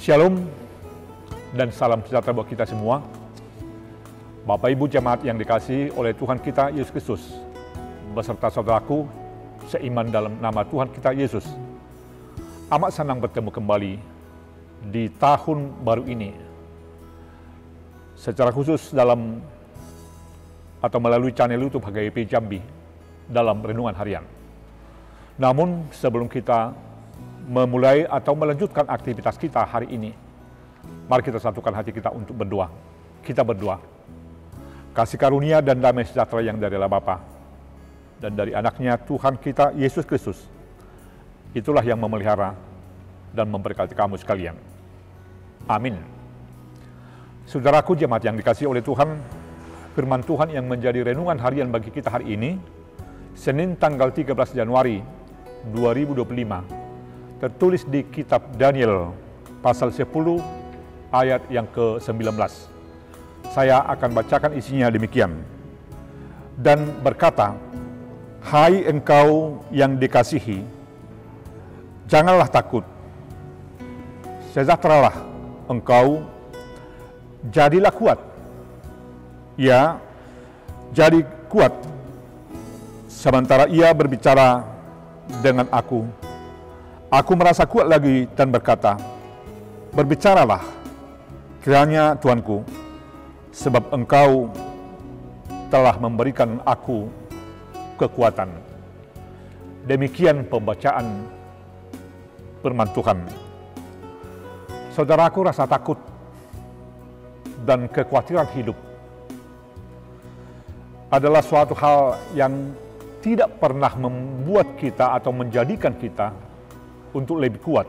Shalom dan salam sejahtera buat kita semua. Bapak Ibu jemaat yang dikasihi oleh Tuhan kita Yesus Kristus, beserta saudaraku seiman dalam nama Tuhan kita Yesus. Amat senang bertemu kembali di tahun baru ini. Secara khusus dalam atau melalui channel YouTube HGIP Jambi dalam renungan harian. Namun sebelum kita memulai atau melanjutkan aktivitas kita hari ini, mari kita satukan hati kita untuk berdoa. Kita berdoa. Kasih karunia dan damai sejahtera yang dari Allah Bapa dan dari anaknya Tuhan kita Yesus Kristus, itulah yang memelihara dan memberkati kamu sekalian. Amin. Saudaraku jemaat yang dikasihi oleh Tuhan, firman Tuhan yang menjadi renungan harian bagi kita hari ini, Senin tanggal 13 Januari 2025, tertulis di kitab Daniel pasal 10 ayat yang ke-19. Saya akan bacakan isinya demikian. Dan berkata, "Hai engkau yang dikasihi, janganlah takut. Sejahteralah engkau, jadilah kuat. Ya, jadi kuat." Sementara ia berbicara dengan aku merasa kuat lagi dan berkata, "Berbicaralah, kiranya Tuanku, sebab engkau telah memberikan aku kekuatan." Demikian pembacaan firman Tuhan. Saudaraku, rasa takut dan kekhawatiran hidup adalah suatu hal yang tidak pernah membuat kita atau menjadikan kita untuk lebih kuat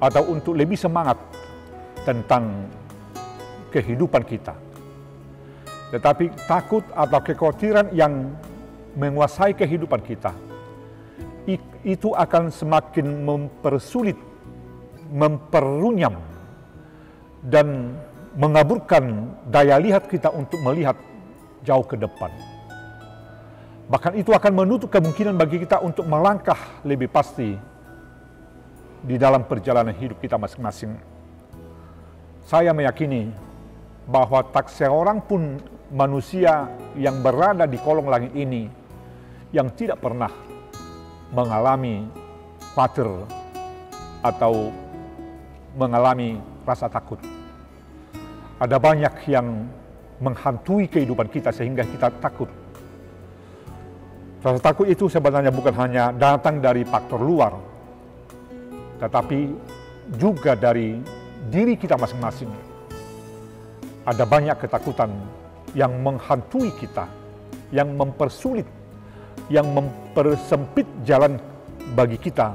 atau untuk lebih semangat tentang kehidupan kita. Tetapi takut atau kekhawatiran yang menguasai kehidupan kita itu akan semakin mempersulit, memperunyam, dan mengaburkan daya lihat kita untuk melihat jauh ke depan. Bahkan itu akan menutup kemungkinan bagi kita untuk melangkah lebih pasti di dalam perjalanan hidup kita masing-masing. Saya meyakini bahwa tak seorang pun manusia yang berada di kolong langit ini yang tidak pernah mengalami khawatir atau mengalami rasa takut. Ada banyak yang menghantui kehidupan kita sehingga kita takut. Rasa takut itu sebenarnya bukan hanya datang dari faktor luar, tetapi juga dari diri kita masing-masing. Ada banyak ketakutan yang menghantui kita, yang mempersulit, yang mempersempit jalan bagi kita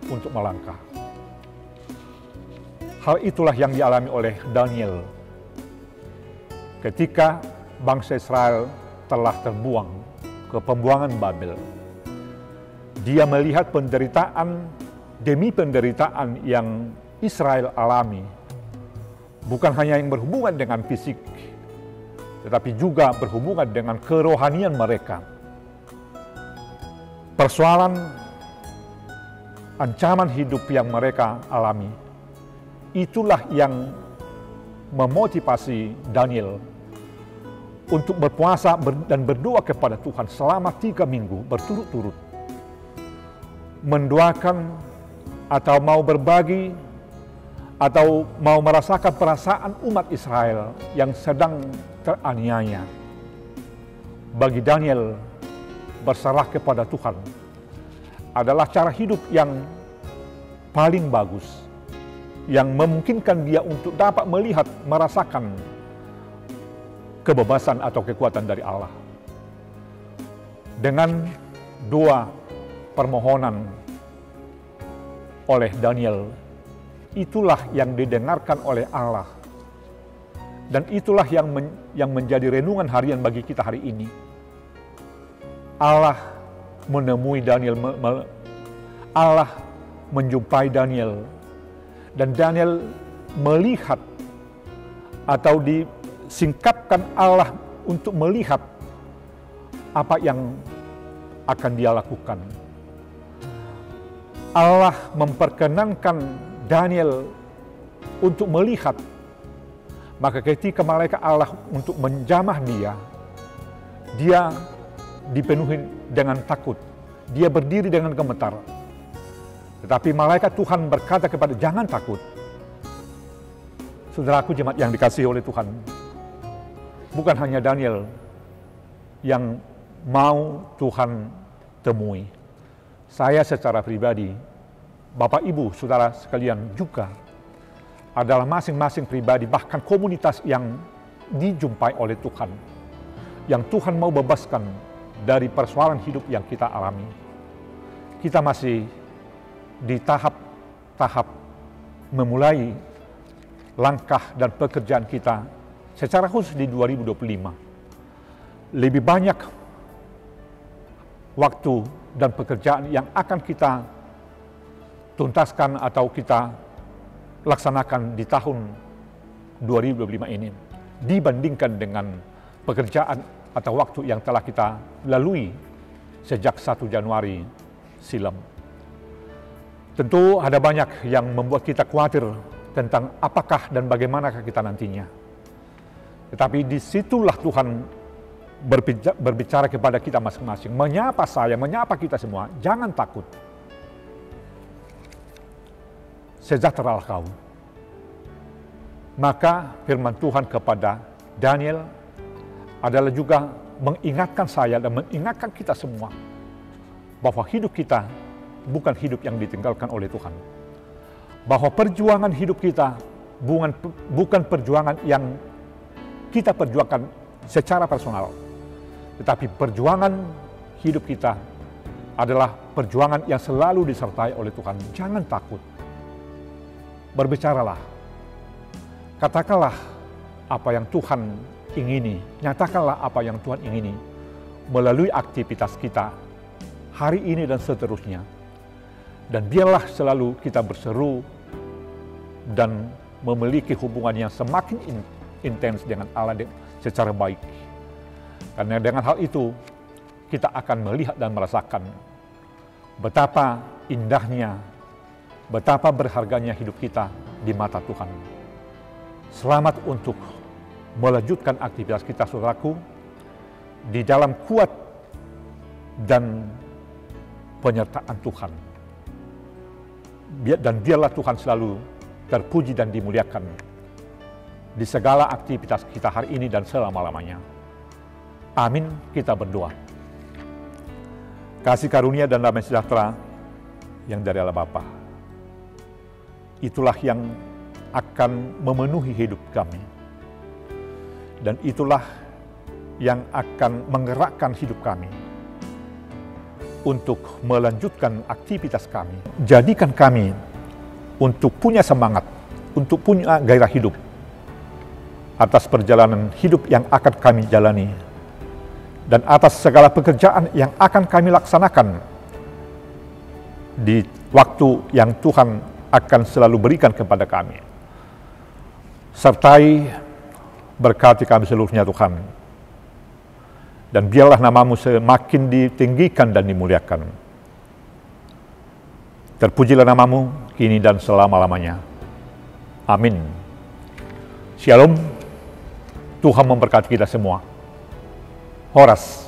untuk melangkah. Hal itulah yang dialami oleh Daniel ketika bangsa Israel telah terbuang ke pembuangan Babel. Dia melihat penderitaan demi penderitaan yang Israel alami, bukan hanya yang berhubungan dengan fisik, tetapi juga berhubungan dengan kerohanian mereka. Persoalan ancaman hidup yang mereka alami, itulah yang memotivasi Daniel untuk berpuasa dan berdoa kepada Tuhan selama 3 minggu berturut-turut. Mendoakan atau mau berbagi atau mau merasakan perasaan umat Israel yang sedang teraniaya. Bagi Daniel, berserah kepada Tuhan adalah cara hidup yang paling bagus, yang memungkinkan dia untuk dapat melihat, merasakan kebebasan atau kekuatan dari Allah. Dengan doa permohonan oleh Daniel, itulah yang didengarkan oleh Allah. Dan itulah yang menjadi renungan harian bagi kita hari ini. Allah menemui Daniel, Allah menjumpai Daniel, dan Daniel melihat atau disingkapkan Allah untuk melihat apa yang akan dia lakukan. Allah memperkenankan Daniel untuk melihat, maka ketika malaikat Allah untuk menjamah dia dipenuhi dengan takut, dia berdiri dengan gemetar. Tetapi malaikat Tuhan berkata kepada, jangan takut. Saudaraku jemaat yang dikasihi oleh Tuhan, bukan hanya Daniel yang mau Tuhan temui. Saya secara pribadi, Bapak Ibu, Saudara sekalian juga adalah masing-masing pribadi, bahkan komunitas yang dijumpai oleh Tuhan, yang Tuhan mau bebaskan dari persoalan hidup yang kita alami. Kita masih di tahap memulai langkah dan pekerjaan kita secara khusus di 2025. Lebih banyak waktu dan pekerjaan yang akan kita tuntaskan atau kita laksanakan di tahun 2025 ini dibandingkan dengan pekerjaan atau waktu yang telah kita lalui sejak 1 Januari silam. Tentu ada banyak yang membuat kita khawatir tentang apakah dan bagaimanakah kita nantinya. Tetapi disitulah Tuhan berbicara kepada kita masing-masing, menyapa saya, menyapa kita semua, jangan takut. Sejahteralah kau. Maka firman Tuhan kepada Daniel adalah juga mengingatkan saya dan mengingatkan kita semua bahwa hidup kita bukan hidup yang ditinggalkan oleh Tuhan. Bahwa perjuangan hidup kita bukan perjuangan yang kita perjuangkan secara personal, tetapi perjuangan hidup kita adalah perjuangan yang selalu disertai oleh Tuhan. Jangan takut. Berbicaralah. Katakanlah apa yang Tuhan ingini, nyatakanlah apa yang Tuhan ingini melalui aktivitas kita hari ini dan seterusnya. Dan biarlah selalu kita berseru dan memiliki hubungan yang semakin intens dengan Allah secara baik. Karena dengan hal itu kita akan melihat dan merasakan betapa indahnya, betapa berharganya hidup kita di mata Tuhan. Selamat untuk melanjutkan aktivitas kita, saudaraku, di dalam kuat dan penyertaan Tuhan. Dan biarlah Tuhan selalu terpuji dan dimuliakan di segala aktivitas kita hari ini dan selama-lamanya. Amin, kita berdoa. Kasih karunia dan damai sejahtera yang dari Allah Bapa, itulah yang akan memenuhi hidup kami. Dan itulah yang akan menggerakkan hidup kami untuk melanjutkan aktivitas kami. Jadikan kami untuk punya semangat, untuk punya gairah hidup atas perjalanan hidup yang akan kami jalani dan atas segala pekerjaan yang akan kami laksanakan di waktu yang Tuhan akan selalu berikan kepada kami. Sertai berkati kami seluruhnya Tuhan. Dan biarlah namamu semakin ditinggikan dan dimuliakan. Terpujilah namamu kini dan selama-lamanya. Amin. Shalom. Tuhan memberkati kita semua. Horas.